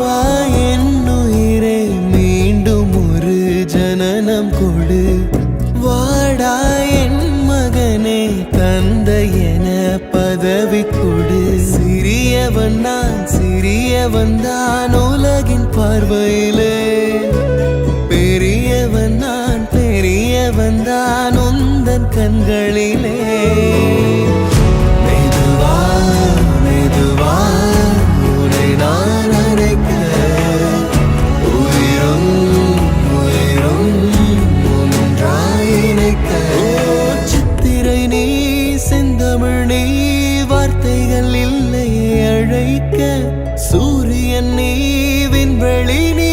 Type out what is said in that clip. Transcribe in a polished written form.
என்னுயிரே மீண்டும் ஒரு ஜனனம் கொடு, வாடா என் மகனே தந்தை என பதவி கொடு. சிறியவன் தான் உலகின் பார்வையிலே, பெரியவன் தான் உந்தன் கண்களிலே. மெதுவா உன்னை நான் அழைக்க, உயிரும் ஒன்றாய் இணைக்க. சித்திரை நீ செந்தமிழ் நீ, வார்த்தைகள் இல்லையே அழைக்க. சூரியன் நீ விண்வெளி நீ,